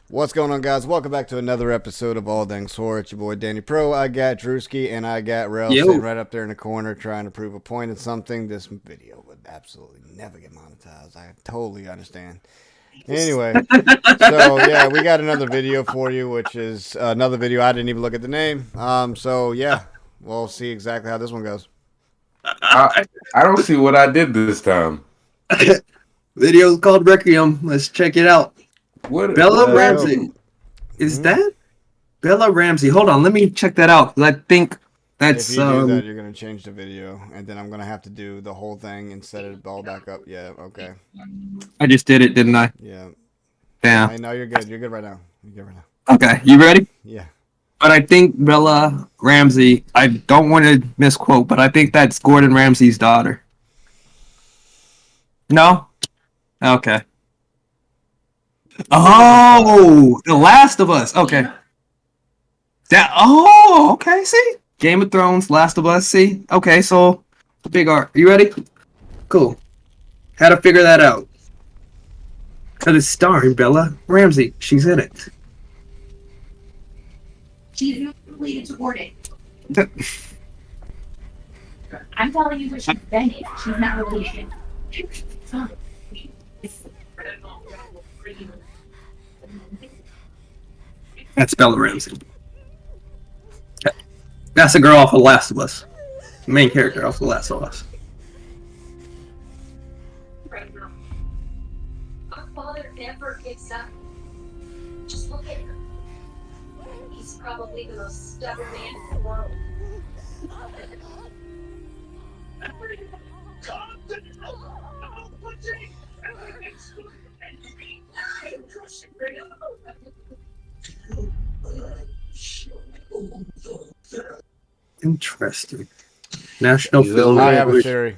What's going on, guys? Welcome back to another episode of All Things Horror. It's your boy Danny Pro. I got Drewski and I got Rel sitting Yo. right up there in the corner trying to prove a point in something. This video would absolutely never get monetized. I totally understand. Anyway, so yeah, we got another video for you, which is another video. I didn't even look at the name. So yeah, we'll see exactly how this one goes. I don't see what I did this time. Video's called Requiem. Let's check it out. What Bella Let's Ramsey. Is that Bella Ramsey? Hold on, let me check that out. 'Cause I think that's If you do that, you're gonna change the video, and then I'm gonna have to do the whole thing and set it all back up. Yeah, okay. I just did it, didn't I? Yeah. Damn. I know you're good. You're good right now. You're good right now. Okay, you ready? Yeah. But I think Bella Ramsey, I don't want to misquote, but I think that's Gordon Ramsay's daughter. No? Okay. Oh, The Last of Us. Okay. Okay, see? Game of Thrones, Last of Us, see? Okay, so big art. You ready? Cool. How to figure that out. Because it's starring Bella Ramsey. She's in it. She's not related to Gordon. I'm telling you what she's been in. She's not related. Fine. That's Bella Ramsey. That's the girl off of Last of Us. The main character off of Last of Us. Our father never gives up. Just look at him. He's probably the most stubborn man in the world. Interesting. National She's Film. I have a Award. theory.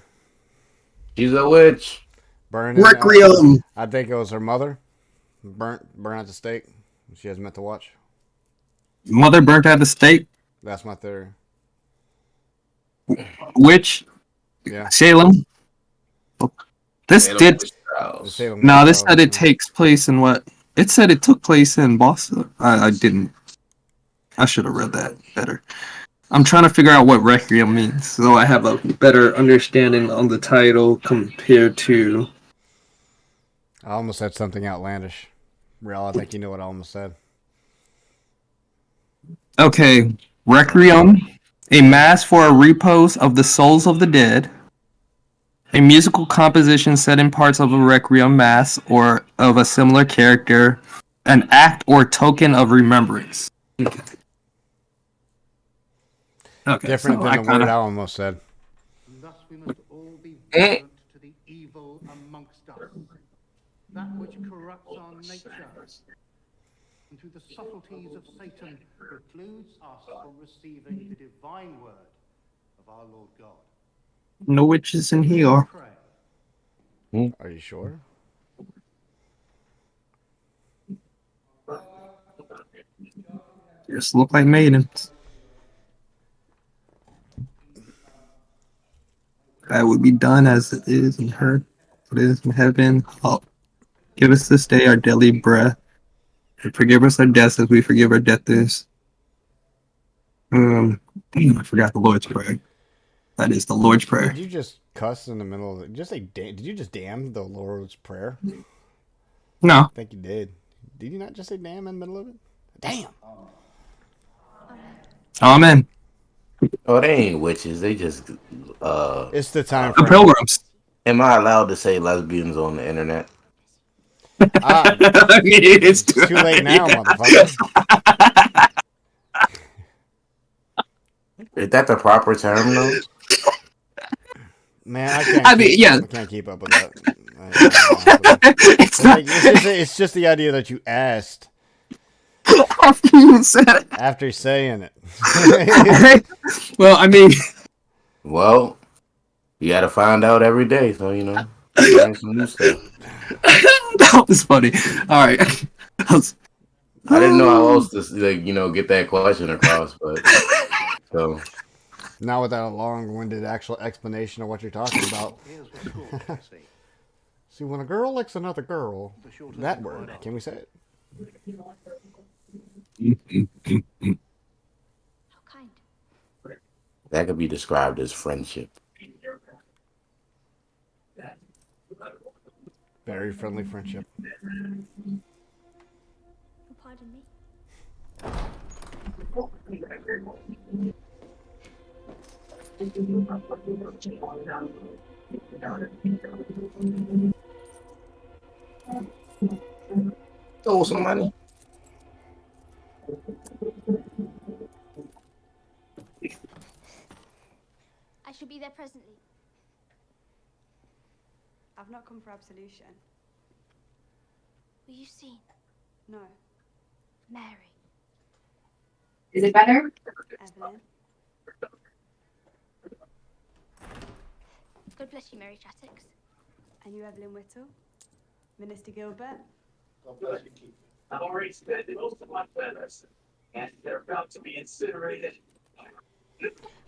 She's a witch. Burning. Requiem. I think it was her mother. Burnt at the stake. She hasn't meant to watch. Mother burnt at the stake. That's my theory. Witch. Yeah. Salem. This They don't did. wish trials. No, this said it takes place in what? It said it took place in Boston. I didn't. I should have read that better. I'm trying to figure out what Requiem means, so I have a better understanding on the title compared to. I almost said something outlandish. Real, I think you know what I almost said. Okay, Requiem, a mass for a repose of the souls of the dead. A musical composition set in parts of a Requiem mass or of a similar character. An act or token of remembrance. Okay, Different so than I the kinda- word I almost said. Thus we must all be vigilant to the evil amongst us, that which corrupts our nature, and through the subtleties of Satan precludes us from receiving the divine word of our Lord God. No witches in here. Pray. Are you sure? Just look like maidens. That would be done as it is in earth, it is in heaven. Oh, give us this day our daily bread, and forgive us our debts as we forgive our debtors. Damn, I forgot the Lord's Prayer. That is the Lord's Prayer. Did you just cuss in the middle of it? Just say, did you just damn the Lord's Prayer? No, I think you did. Did you not just say damn in the middle of it? Damn. amen. Oh, they ain't witches. They just. It's the time The frame. pilgrims. Am I allowed to say lesbians on the internet? Ah, I mean, it's too late now, motherfucker. Is that the proper term, though? Man, I can't. I mean, yeah. I can't keep up with that. I can't keep up with that. It's not It's just the idea that you asked after you said it. after saying it. Well, I mean, Well, you got to find out every day, so you know. Learn some new stuff. that was funny. All right. I didn't know how else to get that question across, but so Not without a long-winded actual explanation of what you're talking about. Here's what schools can see. See, when a girl licks another girl, The shorter that the word, word. can we say it? How kind. That could be described as friendship. Very friendly friendship. Pardon me. Throw some money. I shall be there presently. I've not come for absolution. Were you seen? No. Mary. Is it better? Evelyn? God bless you, Mary Chattox. And you, Evelyn Whittle? Minister Gilbert? I've already spent most of my feathers, and they're about to be incinerated.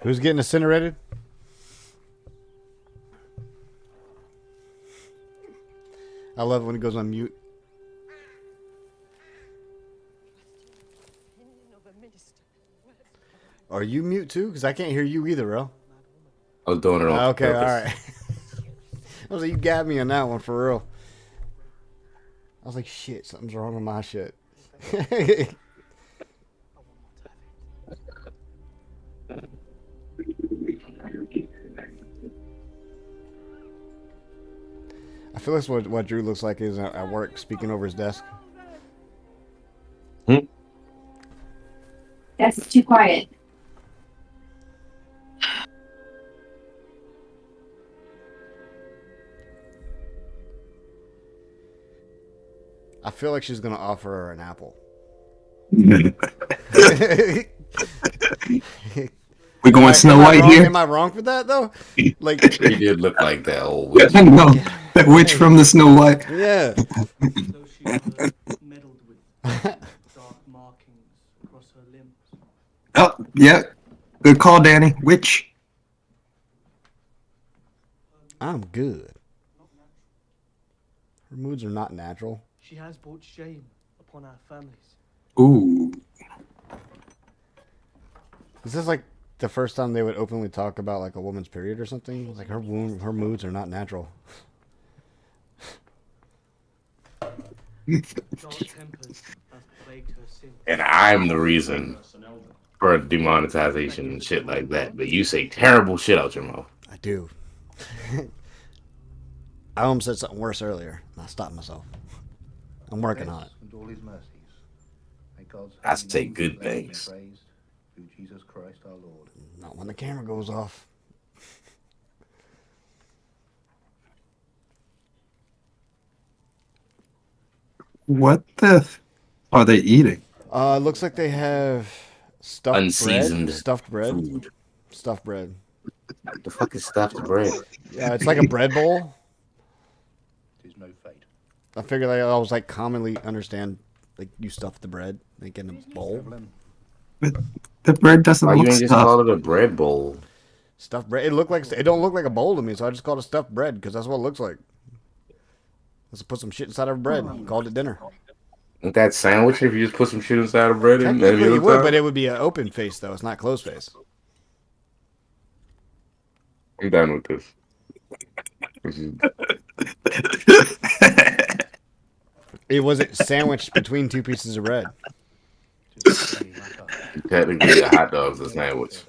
Who's getting incinerated? I love it when he goes on mute. Are you mute too? Because I can't hear you either, bro. I was doing it on Okay, all purpose. right. I was like, you got me on that one for real. I was like, shit, something's wrong with my shit. I feel that's what Drew looks like is at work, speaking over his desk. That's too quiet. I feel like she's gonna offer her an apple. We going Snow White wrong? here? Am I wrong for that though? Like, He did look like that old witch. I know. That witch from the Snow White. yeah. Though she was meddled with dark markings across her limbs. Oh, yeah. Good call, Danny. Witch. I'm good. Her moods are not natural. She has brought shame upon our families. Ooh. Is this like the first time they would openly talk about like a woman's period or something? Like her moods are not natural. Dark tempers have plagued her since. And I'm the reason for demonetization and shit like that. But you say terrible shit out your mouth. I do. I almost said something worse earlier, and I stopped myself. I'm working on it. And all his mercies. May God's I holy say name good be praised things. and praised through Jesus Christ our Lord. Not when the camera goes off. What the are they eating? It looks like they have stuffed Unseasoned bread. Stuffed bread. Food. Stuffed bread. What the fuck is stuffed bread? Yeah, it's like a bread bowl. Tis no fate. I figured I always like commonly understand like you stuff the bread like in a bowl. Evelyn, The bread doesn't Why you look ain't just stuffed. call it a bread bowl? Stuffed bread. It don't look like a bowl to me, so I just called it stuffed bread because that's what it looks like. Let's put some shit inside of bread. Called it dinner. Ain't that sandwich if you just put some shit inside of bread and Technically, any it other would, time? but it would be an open face though. It's not closed face. I'm done with this. This is- It wasn't sandwiched between two pieces of bread. tis the day like us. Technically, a hot dog's a sandwich.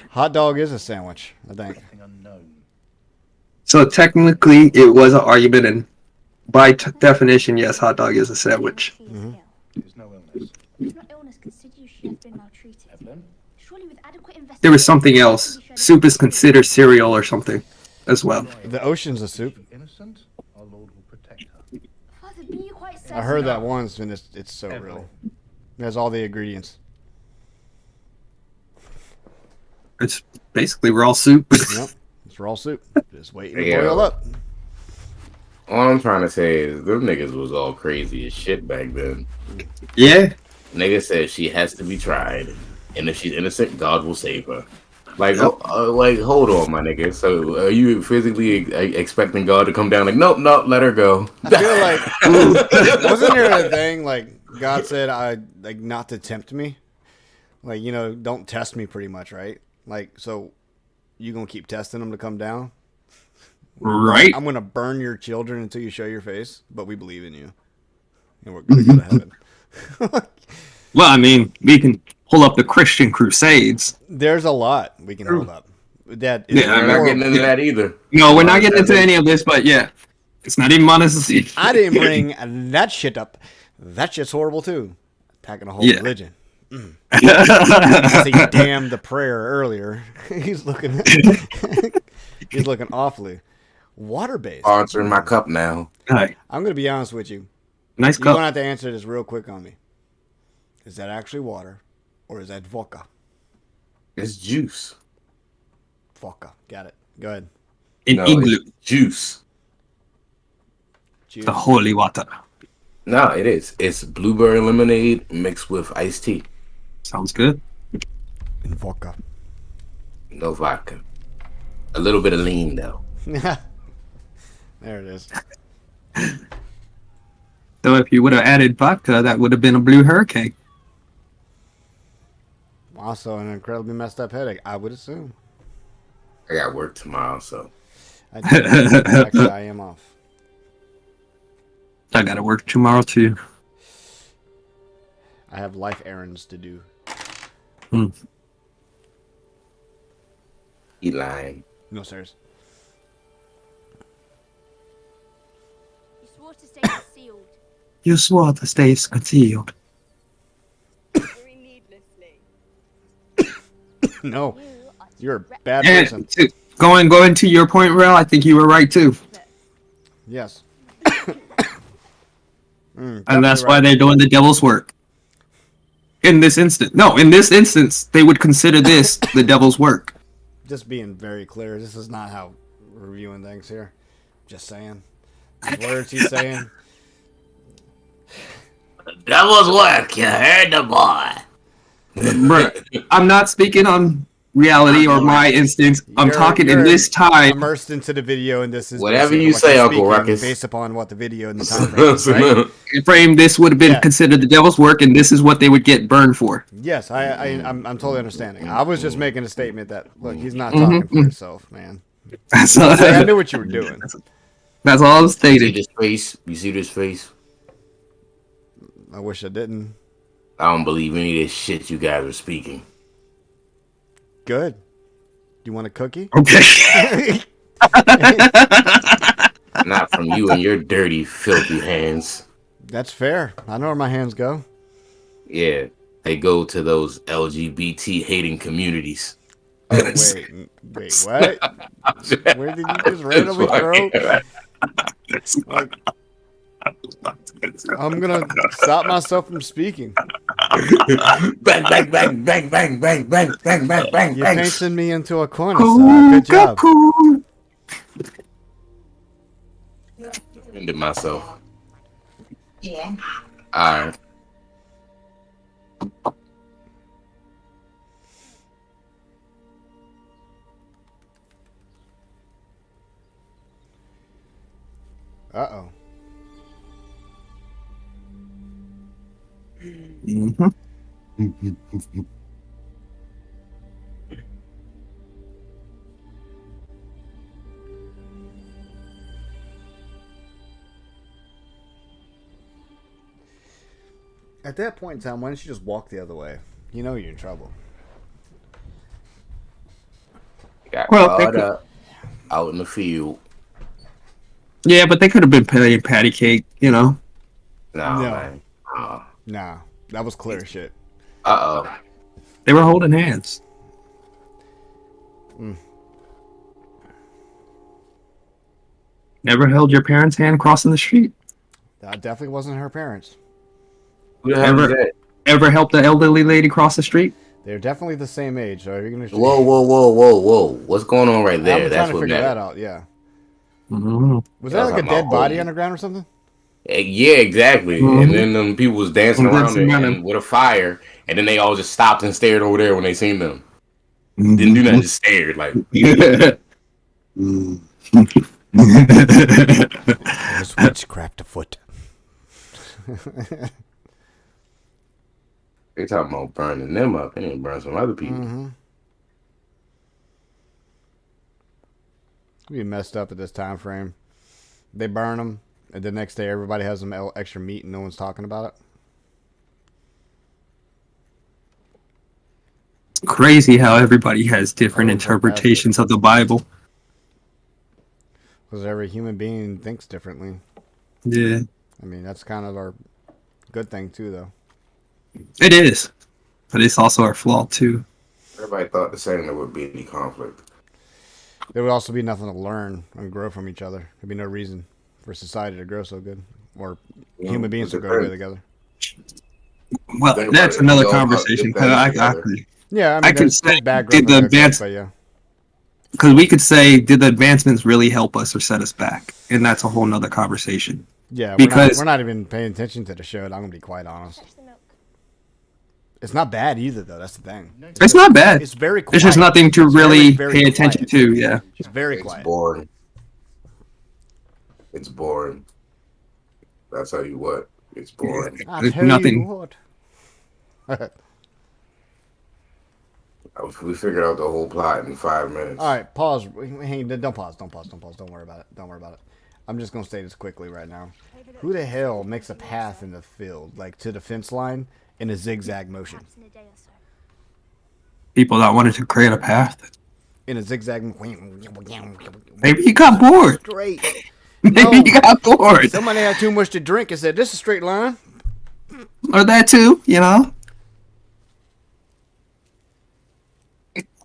Hot dog is a sandwich, I think. Something unknown. So technically, it was an argument, and by definition, yes, hot dog is a sandwich. Mhm. Tis no illness. If not illness, consider you she has been maltreated. Evelyn, Surely with adequate investigation... There was something else. Soup is considered cereal or something as well. The ocean's a soup. is she innocent? Our Lord will protect her. Father, be you quite certain? I heard that once, and it's so real. It has all the ingredients. It's basically raw soup. Yep, it's raw soup. Just waiting to Yeah. boil up. All I'm trying to say is them niggas was all crazy as shit back then. Yeah. Nigga said she has to be tried, and if she's innocent, God will save her. Like, hold on, my nigga. So, are you physically expecting God to come down? Like, nope, nope, let her go. I feel like wasn't there a thing like God said I like not to tempt me, like don't test me, pretty much, right? Like so, you gonna keep testing them to come down? Right. I'm gonna burn your children until you show your face, but we believe in you, and we're gonna go to heaven. Well, I mean, we can pull up the Christian Crusades. There's a lot we can hold up. That is Yeah, We're not getting into that either. No, we're not getting into any of this, but yeah, it's not even monetization. I didn't bring that shit up. That shit's horrible too. Attacking a whole religion. I think damn the prayer earlier. He's looking awfully water based. Answering my cup now. Right. I'm gonna be honest with you. Nice You're cup. gonna have to answer this real quick on me. Is that actually water, or is that vodka? It's juice. Vodka. Got it. Go ahead. In No, English, it's juice. Cheers. the holy water. No, it is. It's blueberry lemonade mixed with iced tea. Sounds good. And vodka. No vodka. A little bit of lean though. There it is. So if you would have added vodka, that would have been a blue hurricane. Also, an incredibly messed up headache, I would assume. I got work tomorrow, so Actually, I am off. I gotta work tomorrow too. I have life errands to do. he lying. No, sirs. You swore to stay concealed. You swore to stay concealed. Very needlessly. No, you're a bad And person. going to your point, Rel, I think you were right too. Yes. And that's why they're doing the devil's work. In this instance, they would consider this the devil's work. Just being very clear, this is not how we're reviewing things here. Just saying. The words he's saying. Devil's work, you heard the boy. Bruh, I'm not speaking on reality or my instance. I'm talking in You're this time. immersed into the video, and this is Whatever basically you what say, you're Uncle speaking Ruckus. based upon what the video and the time frame is, right? Frame, this would have been Yeah. considered the devil's work, and this is what they would get burned for. Yes, I'm totally understanding. I was just making a statement that look, he's not talking for himself, man. That's Like, I knew what you were doing. all I'm You see stating. this face? You see this face? I wish I didn't. I don't believe any of this shit you guys are speaking. Good. You want a cookie? Okay. Not from you and your dirty, filthy hands. That's fair. I know where my hands go. Yeah, they go to those LGBT hating communities. Oh, wait, what? Where did you just randomly throw? Like, I'm gonna stop myself from speaking. Bang, bang, bang, bang, bang, bang, bang, bang, bang, bang, You're bang. painting me into a corner, sir. Good job. Ended myself. Yeah. Alright. Uh-oh. Mhm. At that point in time, why don't you just walk the other way? You know you're in trouble. Got Well, caught up out in the field. Yeah, but they could have been playing patty cake, you know. No, No. man. Nah, that was clear shit. Uh-oh. They were holding hands. Never held your parents' hand crossing the street? That definitely wasn't her parents. Who the hell is that? Ever helped the elderly lady cross the street? They're definitely the same age. So you're gonna. Whoa, whoa, whoa, whoa, whoa. What's going on right there? I'm That's trying to what figure that matters. out. Yeah. Mm-hmm. Was That's that like a how my dead body whole- on the ground or something? Yeah, exactly. Mhm. And then them people was dancing And around dancing there around and with a fire, and then they all just stopped and stared over there when they seen them. Didn't do nothing, just stared like. There's witchcraft afoot. They talking about burning them up. They didn't burn some other people. Mm-hmm. Be messed up at this time frame. They burn them, and the next day everybody has some extra meat, and no one's talking about it. Crazy how everybody has different interpretations of the Bible. Because every human being thinks differently. Yeah. I mean, that's kind of our good thing, too, though. It is. But it's also our flaw, too. Everybody thought the same. There would be any conflict. There would also be nothing to learn and grow from each other. There'd be no reason for society to grow so good. Or human beings to grow good together. Well, that's another conversation. Yeah, I mean, I could say, did the advance, but yeah. Because we could say, did the advancements really help us or set us back? And that's a whole nother conversation. Yeah, because we're not even paying attention to the show. I'm gonna be quite honest. It's not bad either, though. That's the thing. It's not bad. It's very quiet. There's just nothing to really very pay attention to. Yeah, it's very quiet. It's boring. It's boring. I'll tell you what. It's boring. There's nothing. We figured out the whole plot in 5 minutes. All right, pause. Hey, don't pause. Don't pause. Don't pause. Don't worry about it. Don't worry about it. I'm just gonna say this quickly right now. Who the hell makes a path in the field, like to the fence line, in a zigzag motion? People that wanted to create a path. In a zigzag. Maybe you got bored. Straight. Maybe you got bored. Somebody had too much to drink and said, "This is a straight line." Or that too, you know.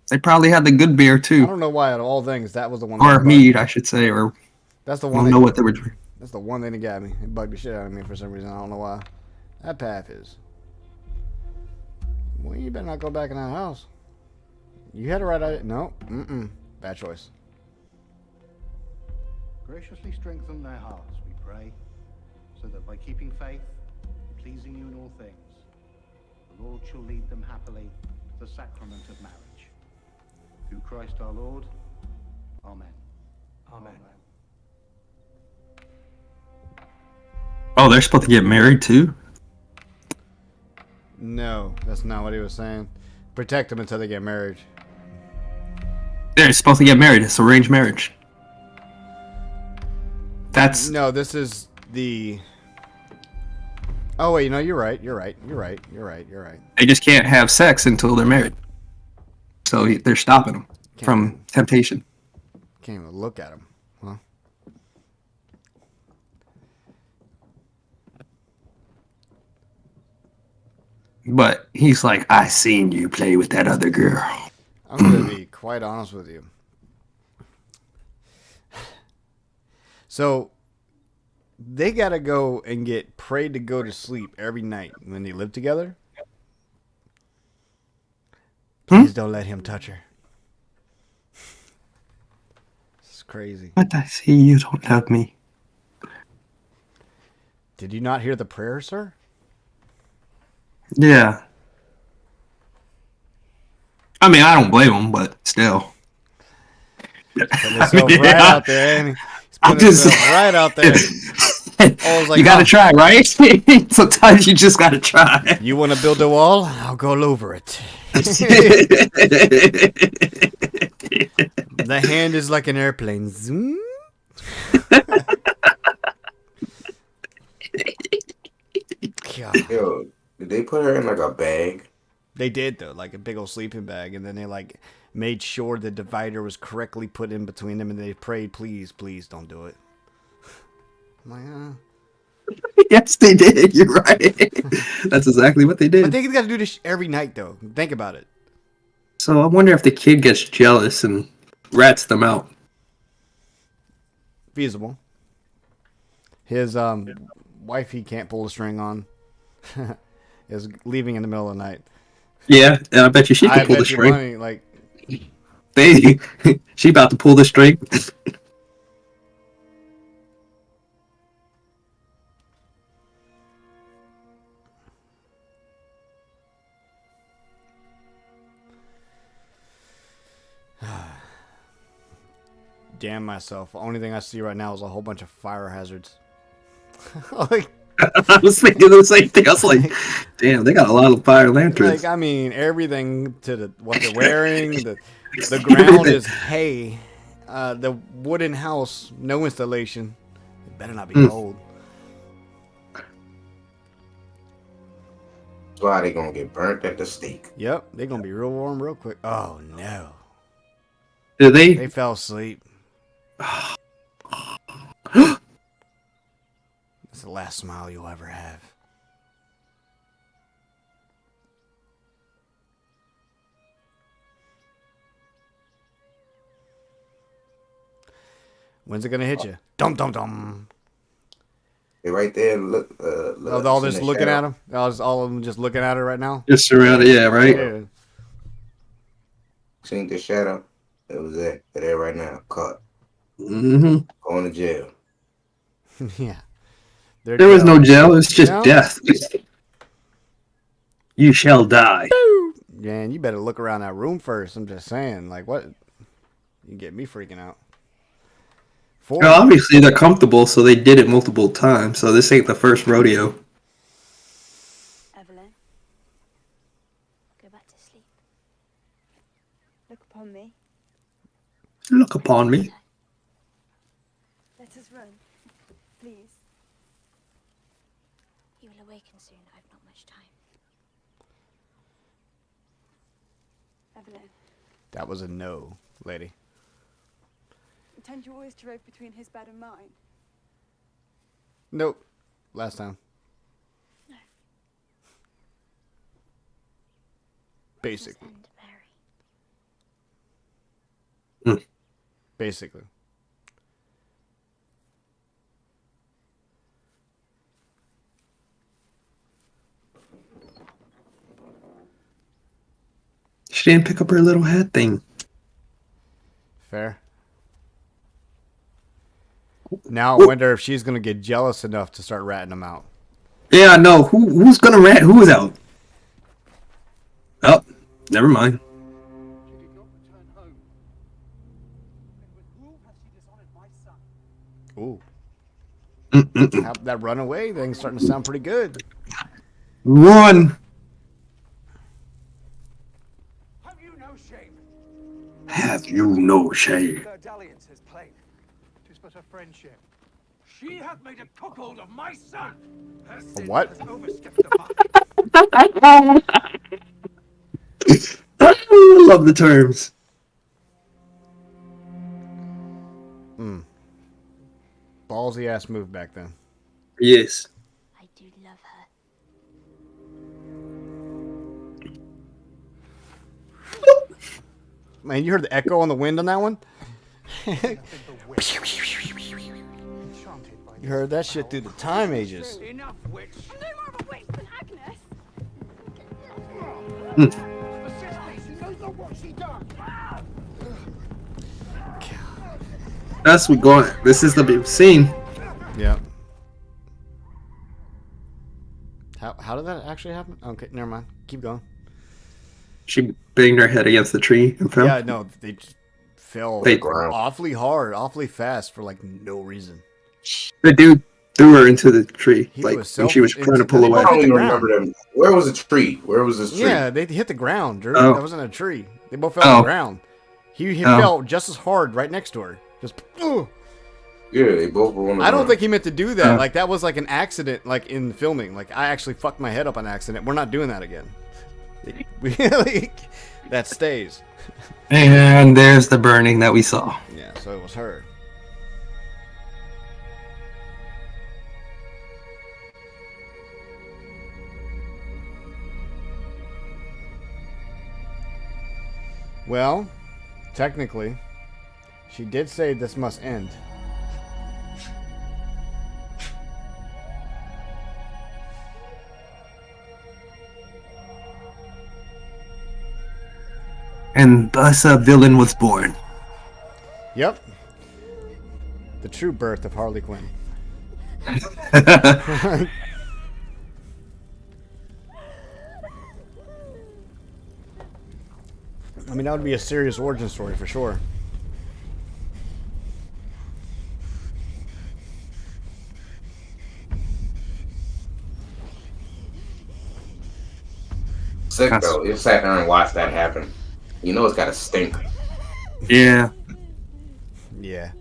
They probably had the good beer too. I don't know why, out of all things, that was the one. Or mead, I should say. Or that's the one. I don't know what they were drinking. That's the one thing that got me. It bugged the shit out of me for some reason. I don't know why. That path is. Well, you better not go back in that house. You had a right idea. No. Bad choice. Graciously strengthen their hearts, we pray, so that by keeping faith, pleasing you in all things, the Lord shall lead them happily to the sacrament of marriage. Through Christ our Lord. Amen. Amen. Oh, they're supposed to get married too? No, that's not what he was saying. Protect them until they get married. They're supposed to get married. It's arranged marriage. That's no. This is the. Oh wait, no, you're right. You're right. They just can't have sex until they're married. So they're stopping them from temptation. Can't even look at him. Huh? But he's like, I seen you play with that other girl. I'm going to be quite honest with you. So, they got to go and get prayed to go to sleep every night when they live together. Please don't let him touch her. This is crazy. But I see you don't love me. Did you not hear the prayer, sir? Yeah. I mean, I don't blame him, but still. Right out there, ain't he? He's putting himself right out there. Like, you gotta try, right? Sometimes you just gotta try. You want to build a wall? I'll go over it. The hand is like an airplane. Zoom. Yo, did they put her in like a bag? They did though, like a big old sleeping bag, and then they like made sure the divider was correctly put in between them, and they prayed, "Please, please, don't do it." I'm like, Yes, they did. You're right. That's exactly what they did. But they got to do this every night, though. Think about it. So I wonder if the kid gets jealous and rats them out. Feasible. His wife, he can't pull the string on, is leaving in the middle of the night. Yeah, and I bet you she can pull the string. Money, like, she about to pull the string. damn myself. The only thing I see right now is a whole bunch of fire hazards. Like, I was thinking the same thing. I was like, damn, they got a lot of fire lanterns. I mean, everything to what they're wearing. The ground is hay. The wooden house, no installation. It better not be cold. That's why they gonna get burnt at the stake. Yep, they're gonna be real warm real quick. Oh no. Did they? They fell asleep. It's the last smile you'll ever have. When's it gonna hit you? Dum dum dum. They right there. Look. Oh, all just looking at him. All of them just looking at her right now. Just surrounded, yeah, right? Yeah. Seen the shadow. It was there. They're there right now. Caught. Mm-hmm. Going to jail. Yeah. There was no jail. It's just No? death. You shall die. Man, you better look around that room first. I'm just saying, like, what? You get me freaking out. Well, obviously they're comfortable, so they did it multiple times. So this ain't the first rodeo. Evelyn, go back to sleep. Look upon me. Look upon me. Let us run, please. You will awaken soon. I've not much time. Evelyn, That was a no, lady. intend you always to rove between his bed and mine? Nope. Last time. No. Basically. And Mary. Basically. She didn't pick up her little hat thing. Fair. Now I wonder if she's gonna get jealous enough to start ratting them out. Yeah, I know. Who's gonna rat? Who is out? Oh, never mind. She did not return home. And with whom has she dishonored my son? Ooh. That runaway thing's starting to sound pretty good. Run. Have you no shame? Have you no shame? Their dalliance is plain. It is but a friendship. She hath made a cuckold of my son. Her sin what? has overstepped the mark. I love the terms. Ballsy ass move back then. Yes. I do love her. Man, you heard the echo on the wind on that one? You heard that shit through the time ages. Enough witch. I'm no more of a witch than Agnes. Assist me. She knows not what she done. That's what going. This is the big scene. Yeah. How did that actually happen? Okay, never mind. Keep going. She banged her head against the tree and fell. Yeah, no, they just fell They- awfully hard, awfully fast for like no reason. The dude threw her into the tree, He like was when she was trying to pull they away. I both don't hit even the ground. remember them. Where was the tree? Where was this tree? Yeah, they hit the ground, Drew. Oh. That wasn't a tree. They both fell on Oh. the ground. He Oh. fell just as hard right next to her. Just. Ugh. Yeah, they both were on the I don't ground. think he meant to do that. Oh. Like that was like an accident, like in filming. Like I actually fucked my head up on accident. We're not doing that again. That stays. And there's the burning that we saw. Yeah, so it was her. Well, technically, she did say this must end. And thus a villain was born. Yep. The true birth of Harley Quinn. I mean, that would be a serious origin story for sure. sick though. You sat there and watched that happen. You know it's gotta stink. Yeah. Yeah.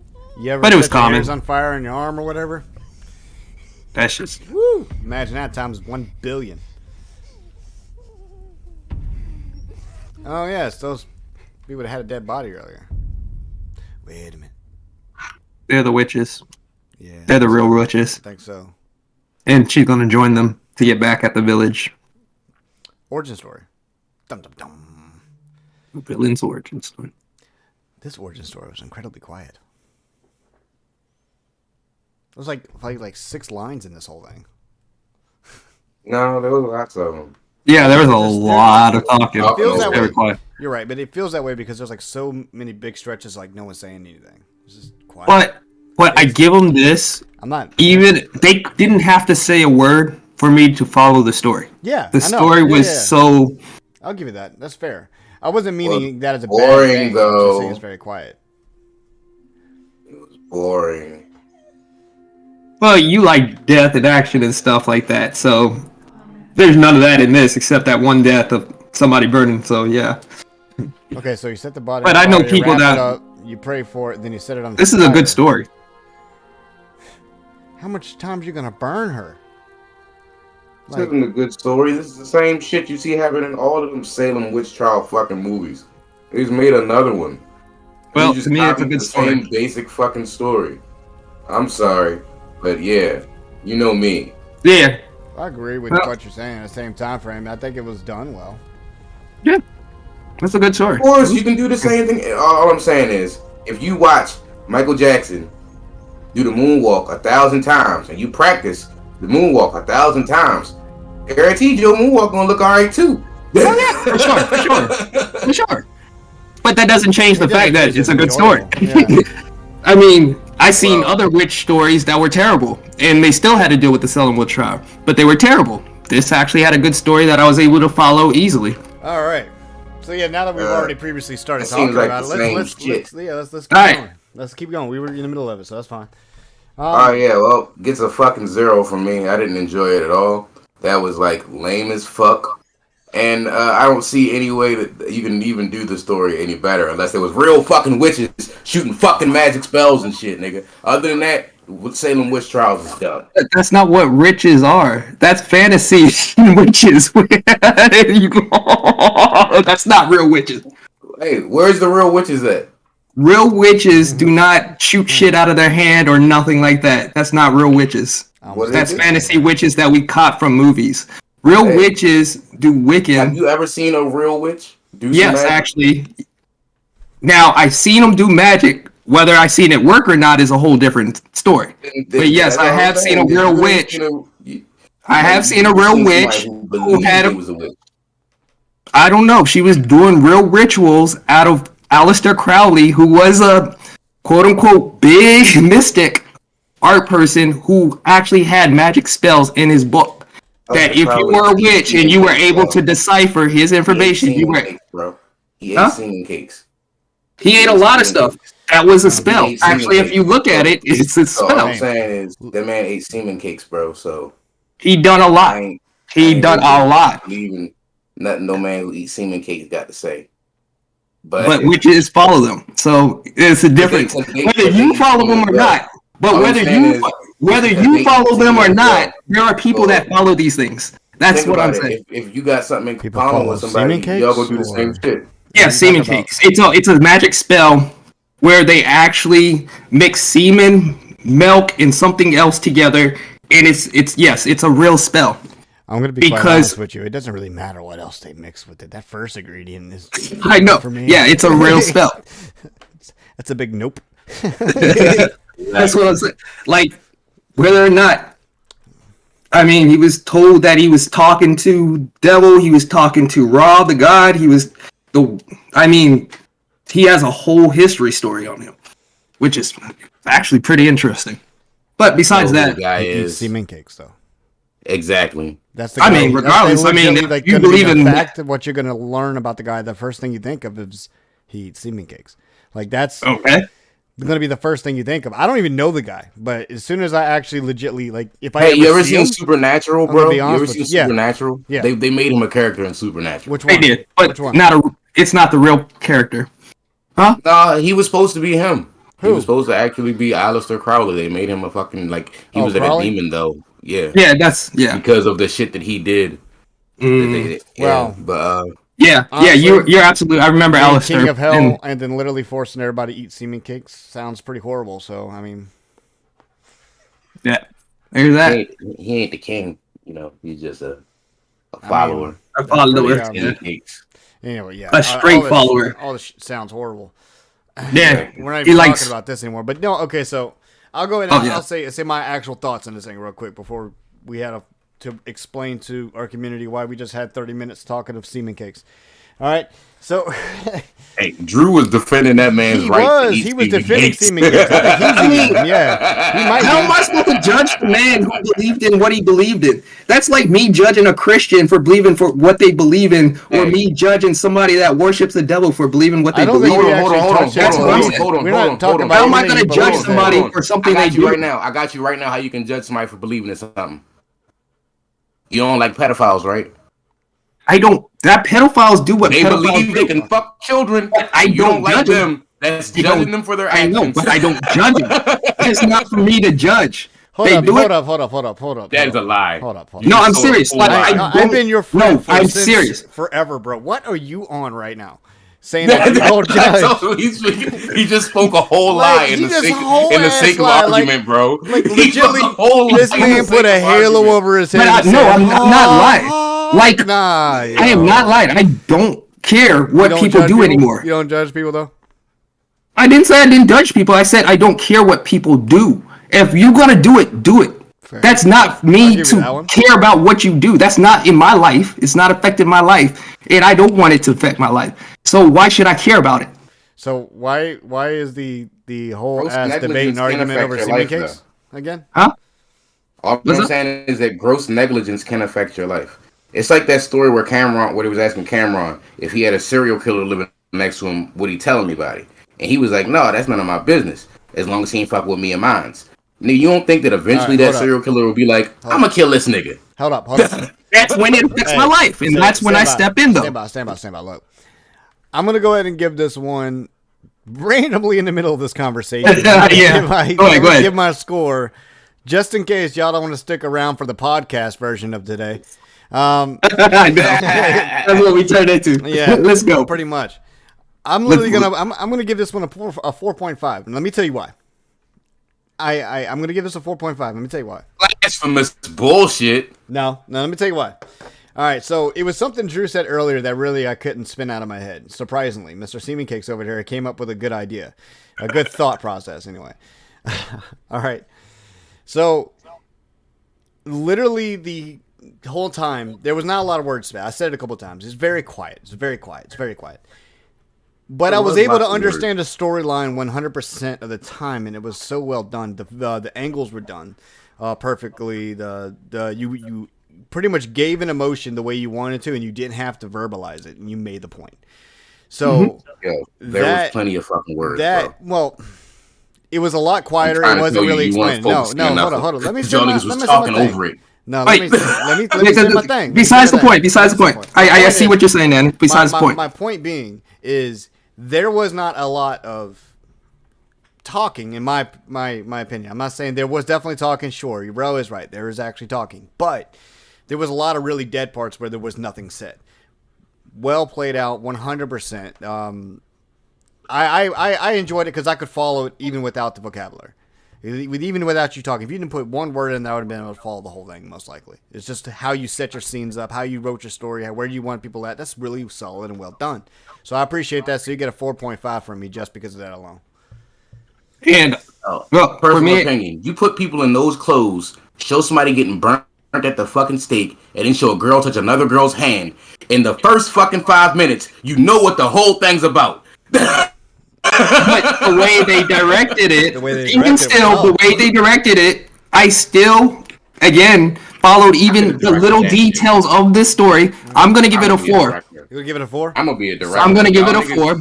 You ever But it was set your common. hairs on fire in your arm or whatever? That's just. Woo! Imagine that times 1 billion. Oh yes, those we would have had a dead body earlier. Wait a minute. They're the witches. Yeah. They're the real witches. I think so. And she's gonna join them to get back at the village. Origin story. Dum dum dum. Villain's origin story. This origin story was incredibly quiet. There was like 6 lines in this whole thing. No, there was lots of them. Yeah, there was a lot of talking. It feels that Very way. quiet. You're right, but it feels that way because there's like so many big stretches like no one's saying anything. It's just quiet. But I give them this. I'm not. Even they didn't have to say a word for me to follow the story. Yeah, The I know. story Yeah, was yeah. so. I'll give you that. That's fair. I wasn't meaning that as a bad boring, thing. I'm though. just saying it's very quiet. It was boring. Well, you like death and action and stuff like that, so there's none of that in this except that one death of somebody burning. So yeah. Okay, so you set the body. But on I know fire, you people wrap that- it up, you pray for it, then you set it on. This is a fire. good story. How much time you gonna burn her? This isn't a good story. This is the same shit you see happening in all of them Salem witch trial fucking movies. They just made another one. Well, They just to me, it's a copied good the story. same basic fucking story. I'm sorry, but yeah, you know me. Yeah. I agree with Well- what you're saying. In the same time frame, I think it was done well. Yeah. That's a good story. Of course, you can do the same thing. All I'm saying is, if you watch Michael Jackson do the moonwalk 1,000 times and you practice the moonwalk 1,000 times, guaranteed your moonwalk gonna look alright too. Oh, yeah, for sure, for sure. For sure. But that doesn't change the It fact that doesn't it's a make it good story. enjoyable. I mean, I seen Well- other witch stories that were terrible, and they still had to deal with the Salem witch trial, but they were terrible. This actually had a good story that I was able to follow easily. All right. So yeah, now that we've already previously started that talking seems like about it, the same let's shit. keep All right. going. Let's keep going. We were in the middle of it, so that's fine. Oh yeah, well, gets a fucking 0 from me. I didn't enjoy it at all. That was like lame as fuck. And I don't see any way that you can even do the story any better unless there was real fucking witches shooting fucking magic spells and shit, nigga. Other than that, Salem witch trials is dumb. That's not what witches are. That's fantasy witches. That's not real witches. Hey, where's the real witches at? Real witches do not shoot shit out of their hand or nothing like that. That's not real witches. What do That's they do? fantasy witches that we caught from movies. Real Hey. witches do Have Wiccan. you ever seen a real witch do some Yes, magic? actually. Now, I've seen them do magic. Whether I've seen it work or not is a whole different story. But yes, That's I all have I'm seen a saying. real You witch. you- I have seen a you've real seen witch somebody who believed had it a, was a witch. I don't know, she was doing real rituals out of Aleister Crowley, who was a quote-unquote big mystic art person who actually had magic spells in his book. That if you were a witch and you were able to decipher his information, you were... Cakes, bro. He Huh? ate semen cakes. He ate a lot of stuff. That was a spell. ate semen Actually, if you cakes. look at it, it's a So all spell. I'm saying is that man ate semen cakes, bro. So He done a I lot. ain't, He done a lot. believing nothing no man who eats semen cakes got to say. But, But witches follow them. So it's a difference. they- Whether you follow them or not. But All I'm whether saying you is, whether they you follow them or eat not, semen there are people that follow these things. That's think what I'm about it. saying. If you got something in People common follow with somebody, semen cakes, y'all gonna do the same or- shit. Yeah, you semen talking about? cakes. It's a magic spell where they actually mix semen, milk, and something else together, and it's a real spell. I'm gonna be quite Because- honest with you. It doesn't really matter what else they mix with it. That first ingredient is. I know. For me. Yeah, it's a real spell. That's a big nope. That's what I'm saying. Like, whether or not, I mean, he was told that he was talking to devil. He was talking to Ra, the god. He has a whole history story on him, which is actually pretty interesting. But besides Know who that, the guy He eats is semen cakes though. exactly. That's the. I guy- mean, that's regardless, I mean, legitimately, if you gonna be believe the in- fact of what you're gonna learn about the guy, the first thing you think of is he eats semen cakes. Like that's okay. going to be the first thing you think of. I don't even know the guy, but as soon as I actually legitly like, if I Hey, you ever see seen him, Supernatural, I'm gonna bro? be You honest ever with seen you. Yeah. Supernatural? Yeah. They made him a character in Supernatural. which They one? did, but Which one? it's not the real character. Huh? Nah, he was supposed to be him. He Who? was supposed to actually be Aleister Crowley. They made him a fucking like he Oh, was like a Crowley? demon though. Yeah, Yeah, that's yeah. because of the shit that he did. Mm, Well, but yeah, honestly, you're absolutely. I remember being Alistair. King of Hell and- and then literally forcing everybody to eat semen cakes sounds pretty horrible. So I mean, yeah, there's that. he ain't the king. You know, he's just a follower. I followed pretty, the King of cakes. anyway, yeah, A straight follower. All this sounds horrible. Yeah, We're not he even likes. talking about this anymore. But no, okay, so I'll go ahead Oh, and yeah. I'll say my actual thoughts on this thing real quick before we had to explain to our community why we just had 30 minutes talking of semen cakes. All right, so Hey, Drew was defending that man's he right. to eat was semen defending cakes. semen cakes. I think he's eating them. Yeah, he might How be. am I supposed to judge the man who believed in what he believed in? That's like me judging a Christian for believing for what they believe in, or Hey. me judging somebody that worships the devil for believing what they I don't believe think we in. actually touched That's that. what I'm saying. We're not talking about How am I anything gonna he judge believes in. somebody for something I they got you do? right now. I got you right now. How you can judge somebody for believing in something? You don't like pedophiles, right? I don't. That pedophiles do what They pedophiles believe they do. can fuck children. I You don't like judge them. That's I judging don't- them for their I actions. know, but I don't judge them. It's not for me to judge. Hold They up, do hold it. up, hold up, hold up, hold up. That is a lie. Hold up, hold You up. No, I'm just told a serious. full Like, lie. I've been your friend No, for I'm since serious. forever, bro. What are you on right now? Saying that you don't judge. He just spoke a whole lie Like, in he the just sake, whole in the ass sake of lie, like- argument, bro. Like He spoke legitly, a whole this lie in the man sake put a of halo argument. over his head. But and no, said, I'm not lying. Like, nah, I am not lying. I don't care You what don't people judge do anymore. You don't judge people though. I didn't say I didn't judge people. I said I don't care what people do. If you're gonna do it, do it. Fair. That's not I'll me give you that to one. care about what you do. That's not in my life. It's not affecting my life, and I don't want it to affect my life. So why should I care about it? So why is the whole Gross ass debate negligence and can argument affect over your semen life, cakes again? Huh? All What's I'm up? saying is that gross negligence can affect your life. It's like that story where he was asking Cameron if he had a serial killer living next to him, would he tell anybody? And he was like, no, that's none of my business, as long as he ain't fuck with me and mines. Now, you don't think that eventually All right, that hold serial killer will be like, I'm gonna kill this nigga? Hold up, hold up. That's when it affects my life, and that's when I step in, though. Stand by. Look, I'm gonna go ahead and give this one randomly in the middle of this conversation. Yeah. Go ahead. Give my score, just in case y'all don't want to stick around for the podcast version of today. That's what we turned into. Yeah, Let's go. Pretty much. I'm literally I'm gonna give this one a 4.5, and let me tell you why. I'm gonna give this a 4.5. Let me tell you why. Blasphemous bullshit. No, let me tell you why. All right, so it was something Drew said earlier that really I couldn't spin out of my head. Surprisingly, Mr. Seaman Cakes over here came up with a good idea, a good thought process. Anyway, all right. So literally the whole time there was not a lot of words said. I said it a couple times. It's very quiet. But I was able to understand the storyline 100% of the time, and it was so well done. The angles were done perfectly. You pretty much gave an emotion the way you wanted to, and you didn't have to verbalize it, and you made the point. So There was plenty of fucking words, bro. Well, it was a lot quieter. I'm trying It to wasn't tell you, really you weren't explained. No, focusing hold on. Let me say Y'all my, niggas let was me say talking my thing. over it. No, Wait. let me say my thing. Besides the point. I see what you're saying, Danny. Besides the point. My point being is there was not a lot of talking in my opinion. I'm not saying there was definitely talking. Sure, your bro is right. There is actually talking, but there was a lot of really dead parts where there was nothing said. Well played out, 100%. I enjoyed it because I could follow it even without the vocabulary. Even without you talking, if you didn't put one word in, I would have been able to follow the whole thing, most likely. It's just how you set your scenes up, how you wrote your story, where you want people at. That's really solid and well done. So I appreciate that. So you get a 4.5 from me just because of that alone. And well, for Personal me, opinion, you put people in those clothes, show somebody getting burnt at the fucking stake, and then show a girl touch another girl's hand. In the first fucking 5 minutes, you know what the whole thing's about. but the way they directed it, The way they even directed it still, was the way they directed it, I still, again, followed even the little details of this story. I'm gonna give it a 4. You gonna give it a 4? I'm gonna be a director. I'm gonna give it a Y'all 4.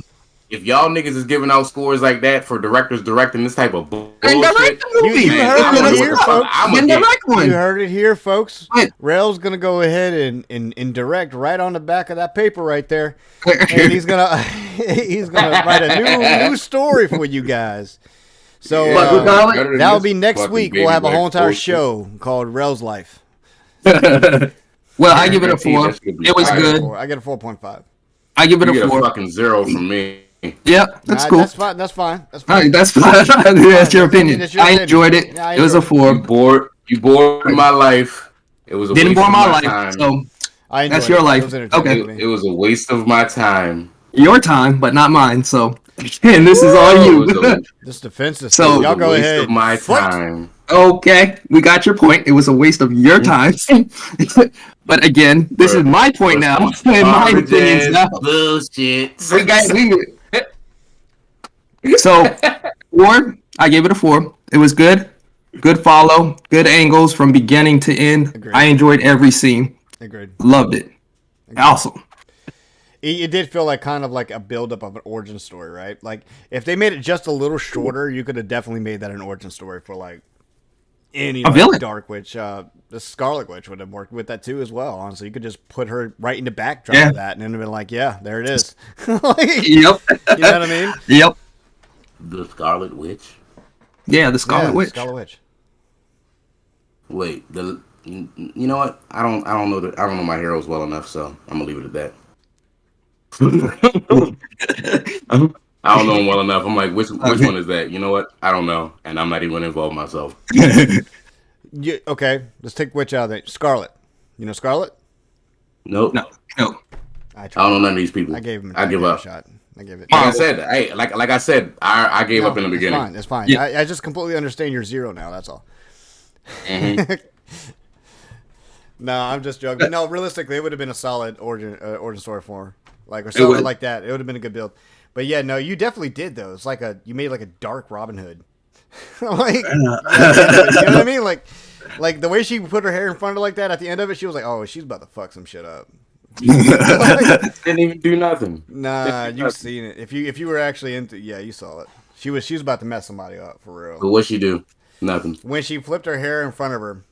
if y'all niggas is giving out scores like that for directors directing this type of bullshit, And direct the movie. You heard it here, folks. And direct one. You heard it here, folks. What? Rail's gonna go ahead and direct right on the back of that paper right there, and he's gonna write a new story for you guys. So that'll be next week. We'll have a whole entire show called Rail's Life. Well, I give it a 4. It was good. I get a 4.5. I give it You a get 4. a fucking 0 from me. Yep, that's cool. That's fine. That's fine. That's All fine. right, that's fine. That's your opinion. That's your I opinion. enjoyed it. Yeah, I It was a enjoyed 4. You bored my life. It was a Didn't waste bore of my my life. time. So I enjoyed that's your it. life. It was entertaining Okay. to me. It was a waste of my time. your time, but not mine. So, and this is all It was you. a, This defensive. So- So y'all go waste ahead. of my Foot. time. Okay, we got your point. It was a waste of your time. But again, this is my point now, and my opinions now. Bullshit. So So, 4. I gave it a 4. It was good. Good follow. Good angles from beginning to end. Agreed. I enjoyed every scene. Agreed. Loved it. Awesome. It did feel like kind of like a buildup of an origin story, right? Like if they made it just a little shorter, you could have definitely made that an origin story for like any like, villain. Dark Witch. The Scarlet Witch would have worked with that too as well. Honestly, you could just put her right in the backdrop Yeah. of that, and then it'd been like, yeah, there it is. Yep. Like, you know what I mean? Yep. The Scarlet Witch. Yeah, the Scarlet Witch. Scarlet Witch. Wait, you know what? I don't know my heroes well enough, so I'm gonna leave it at that. I don't know them well enough. I'm like, which one is that? You know what? I don't know, and I'm not even gonna involve myself. Okay, let's take Witch out of there. Scarlet. You know Scarlet? Nope. No. I don't know none of these people. I gave him. I give up. A shot. I gave it. Like I said, I gave up in the beginning. It's fine. It's fine. Yeah. I just completely understand your 0 now. That's all. Mhm. No, I'm just joking. No, realistically, it would have been a solid origin story for her. Like or something would. like that. It would have been a good build. But yeah, no, you definitely did though. It's like you made like a dark Robin Hood. Like, you know what I mean? Like the way she put her hair in front of her like that at the end of it, she was like, "Oh, she's about to fuck some shit up." Didn't even do nothing. Nah, you've seen it. If you were actually into, yeah, you saw it. She was about to mess somebody up for real. But what she do? Nothing. When she flipped her hair in front of her,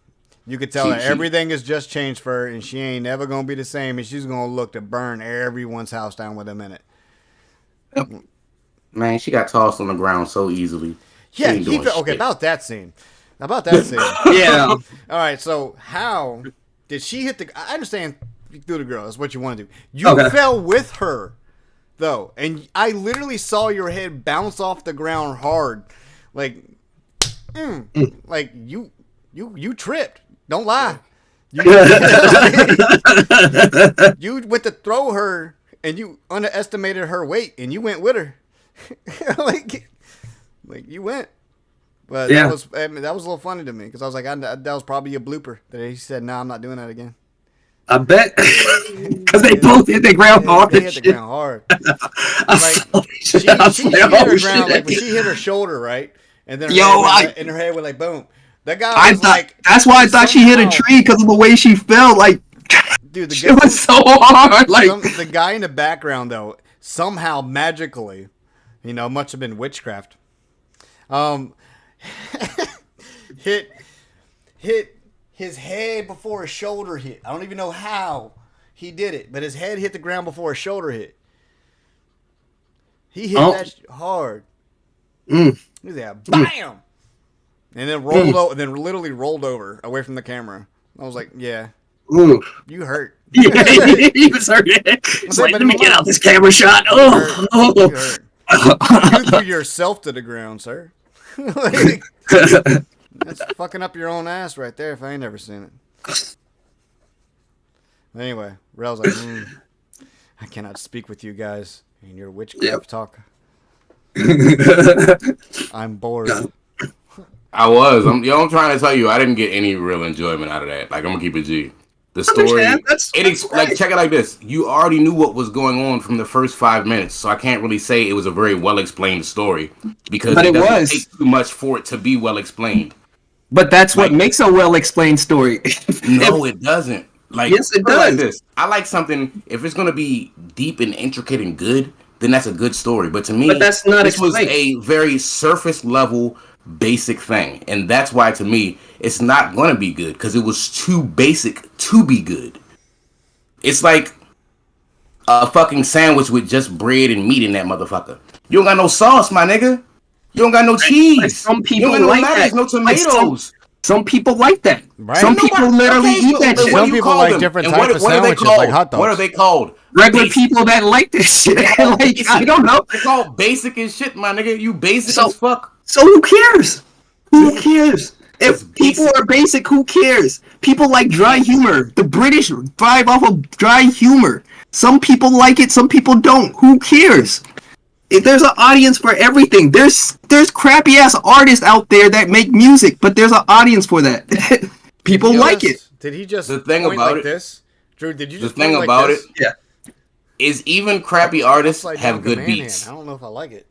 you could tell that everything has just changed for her, and she ain't never gonna be the same, and she's gonna look to burn everyone's house down within a minute. Man, she got tossed on the ground so easily. She Yeah, ain't doing okay. shit. About that scene. Yeah. All right. So how did she hit the? I understand you threw the girl. That's what you want to do. You Okay. fell with her, though, and I literally saw your head bounce off the ground hard, like, like you tripped. Don't lie. You went to throw her, and you underestimated her weight, and you went with her, like you went. But Yeah. that was a little funny to me because I was like, that was probably a blooper that he said, "No, I'm not doing that again." I bet. Because they both hit the ground hard. They hit the ground hard. She hit her ground like when she hit her shoulder, right? And then her head went like boom. That guy was that's why I thought she hit a tree because of the way she fell. Like, dude, it was so hard. Like, the guy in the background though somehow magically, must have been witchcraft. Hit his head before his shoulder hit. I don't even know how he did it, but his head hit the ground before his shoulder hit. He hit that hard. He was like, bam, and then rolled over, then literally rolled over away from the camera. I was like, yeah, you hurt. Yeah, he was hurt. It's like, let me get out this camera shot. You hurt. You threw yourself to the ground, sir. Like, that's fucking up your own ass right there if I ain't never seen it. Anyway, Rel's like, I cannot speak with you guys in your witchcraft talk. I'm bored. I was. I'm trying to tell you, I didn't get any real enjoyment out of that. Like, I'm gonna keep it G. The story, check it like this. You already knew what was going on from the first 5 minutes, so I can't really say it was a very well explained story because it doesn't take too much for it to be well explained. But that's what makes a well explained story. No, it doesn't. Like, yes, it does. does. Like this. I like something if it's gonna be deep and intricate and good. then that's a good story. But to me, But that's not this was explained. a very surface level, basic thing, and that's why to me it's not gonna be good because it was too basic to be good. It's like a fucking sandwich with just bread and meat in that motherfucker. You don't got no sauce, my nigga. You don't got no cheese. Like, some You people don't got no like lettuce, that. no Like, tomatoes. some people like that. Right. Some people literally eat that shit. What do Some you people call like them? different And types of what are they sandwiches, called? like hot dogs. What are they called? Regular Basic. people that like this shit. Like, I don't know. They're called basic as shit, my nigga. You basic So- as fuck. So who cares? Who cares? It's If people basic. are basic, who cares? People like dry humor. The British thrive off of dry humor. Some people like it, some people don't. Who cares? If there's an audience for everything. There's crappy ass artists out there that make music, but there's an audience for that. People like it. Did he just The thing point about like it- this? Drew, did you The just thing point about like it this? Yeah. is even crappy artists Upside have down good command beats. hand. I don't know if I like it.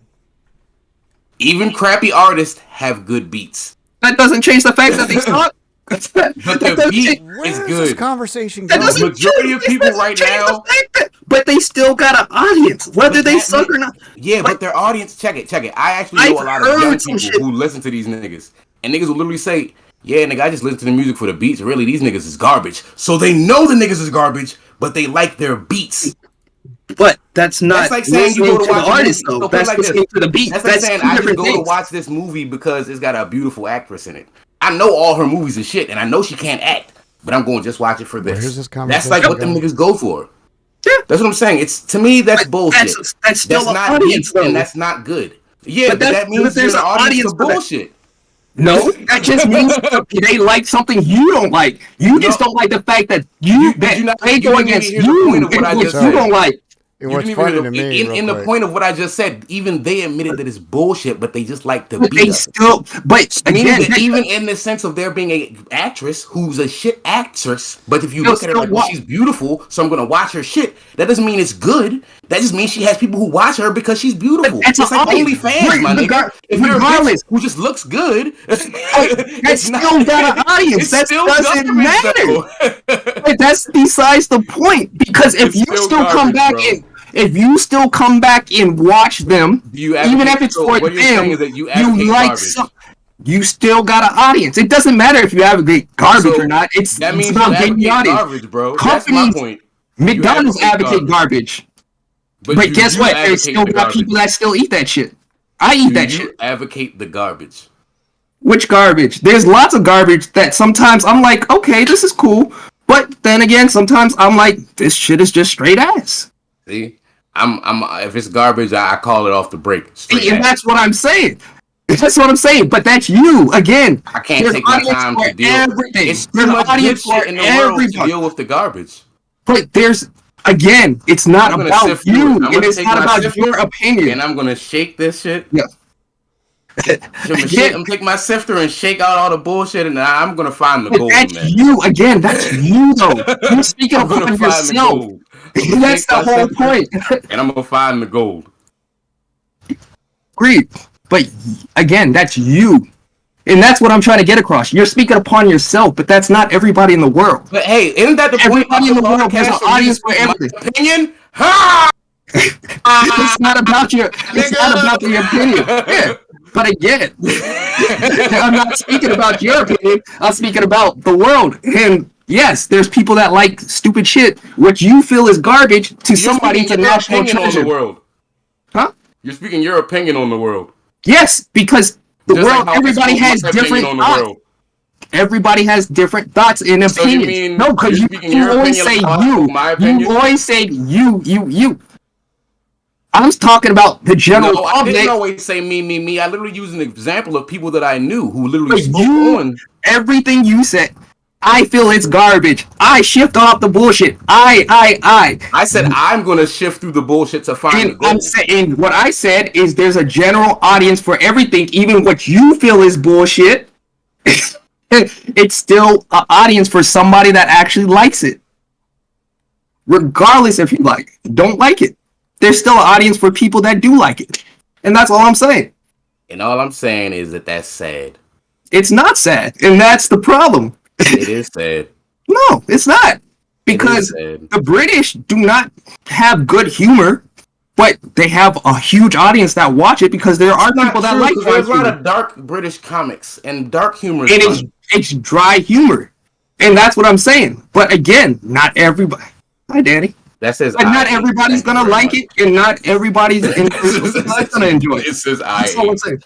Even crappy artists have good beats. That doesn't change the fact that they suck. But the beat Where is is this good. conversation That going? doesn't Majority of change- people doesn't right change the now- fact that- but they still got an audience, whether But they that suck or not. Yeah, Like- but their audience, check it. I actually know I've a lot of young heard some people shit. who listen to these niggas. And niggas will literally say, yeah, nigga, I just listen to the music for the beats. Really, these niggas is garbage. So they know the niggas is garbage, but they like their beats. But that's not That's like saying you listening go to to the watch a artist, movie. though. So put it That's like listening this. to the beat. That's like saying two I just different go things. to watch this movie because it's got a beautiful actress in it. I know all her movies and shit, and I know she can't act, but I'm going to just watch it for this. Where's this That's like conversation what them going? niggas go for. Yeah. That's what I'm saying. It's to me that's But bullshit. that's still an not audience, deep, though. and that's not good. Yeah, But but that's- that means but there's you're the an audience audience of for that. bullshit. No, that just means they like something you don't like. You just don't like the fact that did you not- they you go didn't even against hear the you, point of what I which just you said. don't like. And You what's didn't even funny know- to me, in real the quick, point of what I just said, even they admitted that it's bullshit, but they just like the But beat they of it. still, but Meaning again, that even in the sense of there being a actress who's a shit actress, but if you They'll look at her still like, well, watch- she's beautiful, so I'm gonna watch her shit. That doesn't mean it's good. That just means she has people who watch her because she's beautiful. That's It's an like audience. OnlyFans, my nigga. If you're a Regardless. bitch who just looks good, that's it's still got an audience. It's That still doesn't garbage, matter. though. But that's besides the point. Because if It's you still still come garbage, back bro. if you still come back and watch them, You even advocate- if it's so for what you're saying them, is that you advocate like garbage. some. You still got an audience. It doesn't matter if you advocate garbage So or not. It's that means about you getting the advocate audience. garbage, bro. That's my Companies- point. McDonald's You advocate advocate garbage. But you guess do what? There's advocate still the got garbage. people that still eat that shit. I eat Do that you shit. advocate the garbage? Which garbage? There's lots of garbage that sometimes I'm like, okay, this is cool. But then again, sometimes I'm like, this shit is just straight ass. See, I'm if it's garbage, I call it off the break. Straight And ass. that's what I'm saying. That's what I'm saying. But that's you again. I can't There's take my audience time for to deal. everything. It's too There's much good audience for shit in the world to everybody. deal with the garbage. But there's again, it's not I'm gonna about sift through it. you, I'm and gonna it's take not my about sifter, your opinion. And I'm gonna shake this shit. Yeah. I'm take my sifter and shake out all the bullshit, and I'm gonna find the But gold, that's man. you again. That's you though. You're speaking I'm gonna upon find the yourself. gold. I'm gonna That's take the my whole sifter, point. And I'm gonna find the gold. Agreed. But again, that's you. And that's what I'm trying to get across. You're speaking upon yourself, but that's not everybody in the world. But hey, isn't that the point? Everybody in the world has podcast an for me to audience for speak my everything. opinion. Ha! It's not about your it's not about your opinion. Yeah. But again, I'm not speaking about your opinion. I'm speaking about the world. And yes, there's people that like stupid shit, which you feel is garbage to You're somebody it's a speaking your national opinion on treasure. the world. Huh? You're speaking your opinion on the world. Yes, because the Just world, like how I everybody spoke my has opinion different on the thoughts. world. Everybody has different thoughts and So you opinions. mean No, because you're you, speaking you your always opinion say like how I you. spoke my opinion? You always say you. I'm talking about the general No, I public. didn't always say me. I literally used an example of people that I knew who literally But spoke you, on. everything you said, I feel it's garbage. I shift off the bullshit. I said I'm gonna shift through the bullshit to find the And gold. I'm saying what I said is there's a general audience for everything, even what you feel is bullshit. It's still an audience for somebody that actually likes it. Regardless if you don't like it. There's still an audience for people that do like it. And that's all I'm saying. And all I'm saying is that that's sad. It's not sad. And that's the problem. It is sad. No, it's not. Because sad. the British do not have good humor. but they have a huge audience that watch it because there are people that like There's a lot humor. of dark British comics and dark humor. And it's dry humor, and that's what I'm saying. But again, not everybody. Hi, Danny. That says But not everybody's gonna like it, and not everybody's gonna enjoy it. It says That's all I'm saying.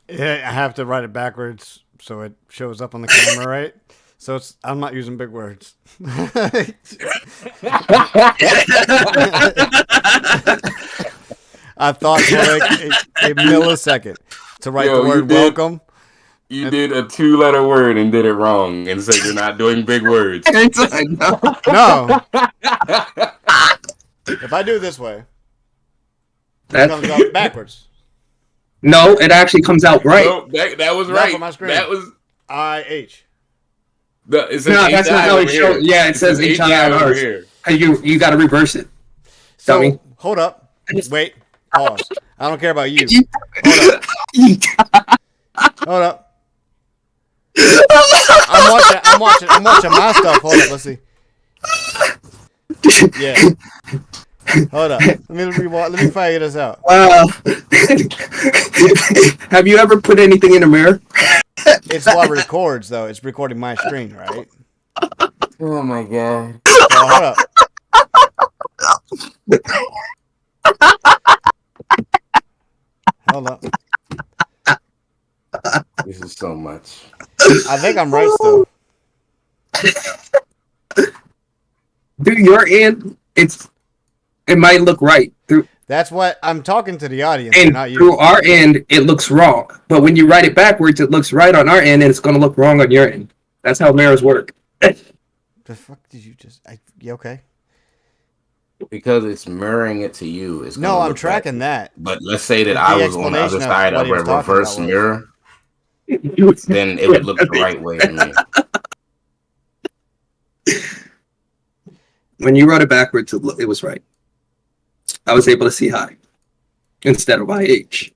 Yeah, I have to write it backwards so it shows up on the camera, right? So I'm not using big words. I thought for like a millisecond to write the word welcome. You did a 2-letter word and did it wrong and said you're not doing big words. No. If I do it this way, it comes out backwards. No, it actually comes out right. No, that was right. My screen. That was IH. it says No, that's not how it shows. Yeah, it says HI on ours. here. You got to reverse it. So Dummy. hold up. Wait. Pause. I don't care about you. Hold up. I'm watching my stuff. Hold up. Let's see. Yeah. Hold up. Let me figure this out. Wow. Have you ever put anything in a mirror? It's what records though. It's recording my screen, right? Oh my god. So, hold up. Hold up. This is so much. I think I'm right still. Through your end, it might look right. That's what I'm talking to the audience, And not you. through our end, it looks wrong. But when you write it backwards, it looks right on our end, and it's going to look wrong on your end. That's how mirrors work. The fuck did you just? You okay? Because it's mirroring it to you. It's No, I'm tracking that. But let's say that The I was on the other explanation of side what of he a was talking reverse about was- mirror, then it would look the right way to me. When you wrote it backwards, it was right. I was able to see high instead of IH.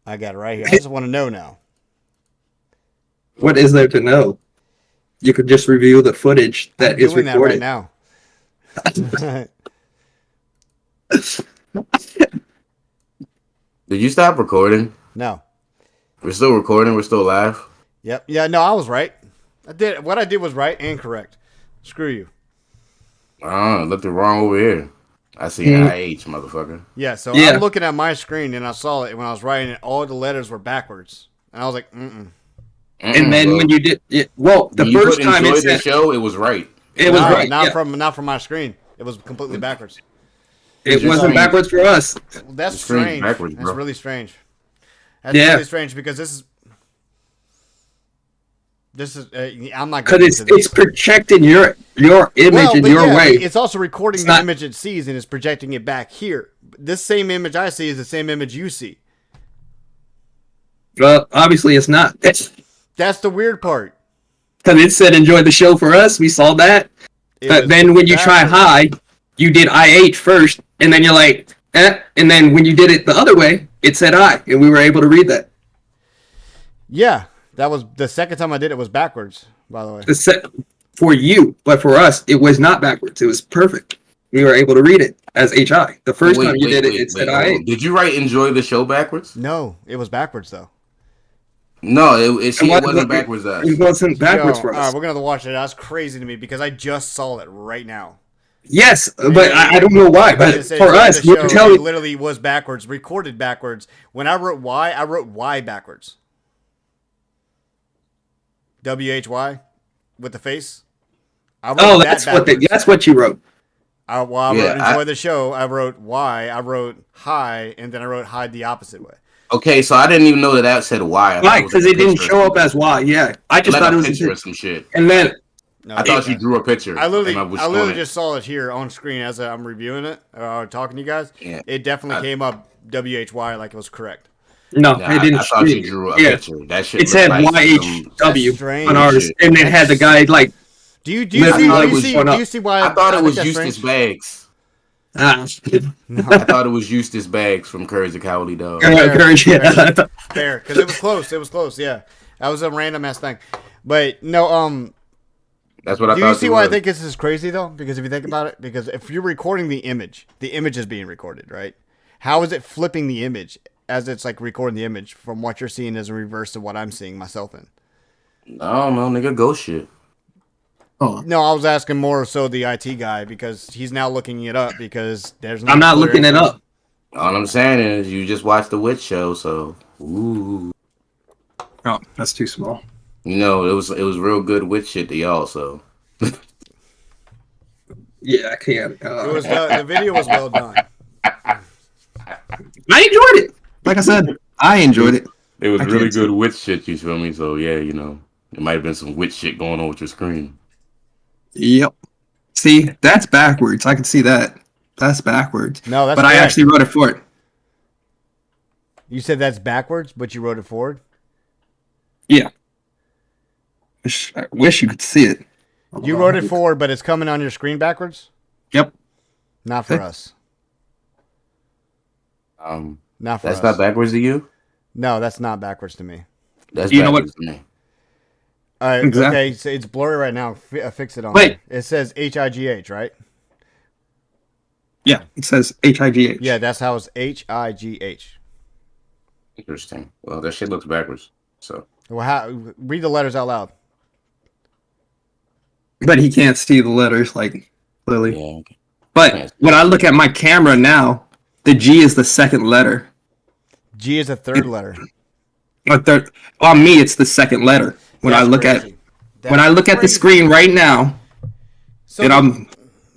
I got it right here. I just want to know now. What is there to know? You could just review the footage that is Doing recorded. that right now. Did you stop recording? No. We're still recording. We're still live. Yep. Yeah. No, I was right. What I did was right and correct. Screw you. I looked it wrong over here. I see IH, motherfucker. Yeah. So Yeah. I'm looking at my screen and I saw it when I was writing it. All the letters were backwards, and I was like, And then when you did it, the when you first put time enjoy it the said show, it was right. it was right. Not Yeah. from my screen. It was completely backwards. It your wasn't screen- backwards for us. That's The screen's strange. backwards, That's bro. really strange. That's Yeah. really strange because this is I'm not Because getting it's into this. projecting your image in but your yeah, way. It's also recording It's the not- image it sees and it's projecting it back here. This same image I see is the same image you see. Well, obviously it's not. That's the weird part. Because it said enjoy the show for us. We saw that. It But was then when you try backwards. high, you did IH first, and then you're like, eh. And then when you did it the other way, it said I, and we were able to read that. Yeah, that was the second time I did it was backwards, by the way. For you, but for us, it was not backwards. It was perfect. We were able to read it as HI. The first time you did it, it said hold I. on. Did you write enjoy the show backwards? No, it was backwards though. No, it wasn't backwards. It wasn't backwards for All right, us. we're gonna watch it. That's crazy to me because I just saw it right now. Yes, but I don't know why. But It says for on us, the we're show, telling. it literally was backwards, recorded backwards. When I wrote Y backwards. WHY with the face. I wrote Oh, that backwards. that's what you wrote. I wrote enjoy the show. I wrote Y. I wrote hi, and then I wrote hi the opposite way. Okay, so I didn't even know that said Y. Why? Because it didn't show up as Y. Yeah, I just thought it was a picture of some shit. And then No, I thought you drew a picture. I literally and was showing it. just saw it here on screen as I'm reviewing it, talking to you guys. Yeah. It definitely came up WHY like it was correct. no, Nah, it didn't. I thought you drew a picture. That shit. It said looked like YHW That's strange. on ours, and it had the guy like. Do you Literally see why? I thought it was think that's Eustace strange? Bags. No. I thought it was Eustace Bags from Courage the Cowardly Dog. Courage, yeah. Fair, because it was close. It was close. Yeah, that was a random ass thing, but no. That's what I Do thought. you see too why I was. think this is crazy though? Because if you think about it, because if you're recording the image is being recorded, right? How is it flipping the image as it's like recording the image from what you're seeing as a reverse to what I'm seeing myself in? I don't know, nigga. Ghost shit. Oh, No, I was asking more so the IT guy because he's now looking it up because there's no I'm not clear looking it answer. up. All I'm saying is you just watched the witch show, so ooh, Oh, that's too small. you know it was real good witch shit to y'all. So Yeah, I can't. It was the video was well done. I enjoyed it. Like I said, I enjoyed it. it was I really can't good witch shit. You feel me? So yeah, you know, it might have been some witch shit going on with your screen. Yep. See, that's backwards. I can see that. That's backwards. No, that's but correct. I actually wrote it for it. You said that's backwards, but you wrote it forward. Yeah. I wish you could see it. You wrote it forward, but it's coming on your screen backwards. Yep. Not for us. Not for That's us. not backwards to you. No, that's not backwards to me. That's You know what? backwards to me. All right, Exactly. okay, so it's blurry right now. Fix it on. Wait. There. It says HIGH, right? Yeah. It says HIGH. Yeah, that's how it's HIGH. Interesting. Well, that shit looks backwards. So Well, read the letters out loud. But he can't see the letters like clearly. yeah. Okay. But when I look at my camera now, the G is the second letter. G is a third letter. Or third. On me, it's the second letter. When That's I look crazy. at the screen right now, So and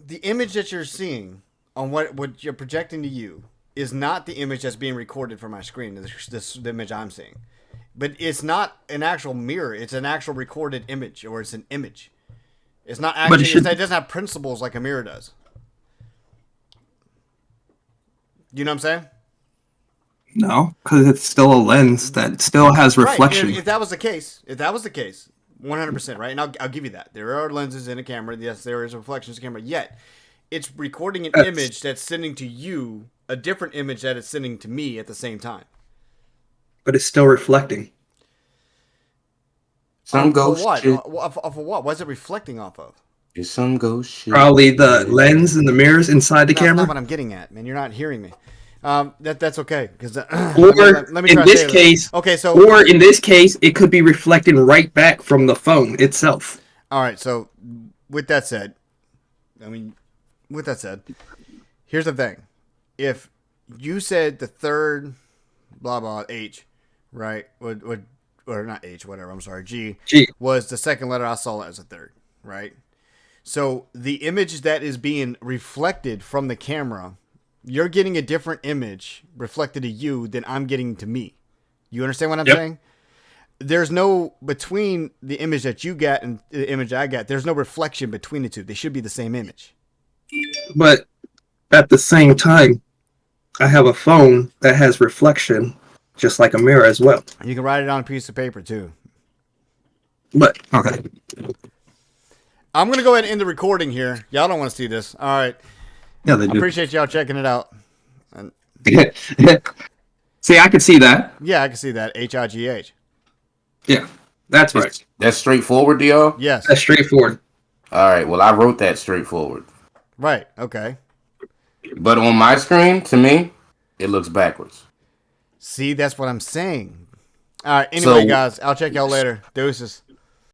the image that you're seeing on what you're projecting to you is not the image that's being recorded from my screen. The image I'm seeing, but it's not an actual mirror. It's an actual recorded image, or it's an image. It's not actually. It doesn't have principles like a mirror does. You know what I'm saying? no, because it's still a lens that still has reflection. Right. If that was the case, 100%, right? And I'll give you that. There are lenses in a camera. Yes, there is reflections in a camera. Yet, it's recording an image that's sending to you a different image that it's sending to me at the same time. But it's still reflecting. Some ghost what? shit. Off of what? What is it reflecting off of? It's some ghost shit. Probably the lens and the mirrors inside the That's camera. not what I'm getting at, man. You're not hearing me. That's okay because Or let me in try to this say it. case, Okay, so or in this case, it could be reflecting right back from the phone itself. all right. So with that said, here's the thing: if you said the third, blah blah H, right? Would or not H, whatever. I'm sorry, G was the second letter. I saw it as a third, right? So the image that is being reflected from the camera, you're getting a different image reflected to you than I'm getting to me. You understand what I'm saying? There's no between the image that you got and the image I got. There's no reflection between the two. They should be the same image. But at the same time, I have a phone that has reflection, just like a mirror as well. You can write it on a piece of paper too. But okay, I'm going to go ahead and end the recording here. Y'all don't want to see this. All right. yeah, they I do. appreciate y'all checking it out. And See, I could see that. yeah, I can see that. HIGH. Yeah, that's right. That's straightforward to y'all? Yes. That's straightforward. All right. Well, I wrote that straightforward. Right. Okay. But on my screen, to me, it looks backwards. See, that's what I'm saying. All right. Anyway, guys, I'll check y'all later. Deuces.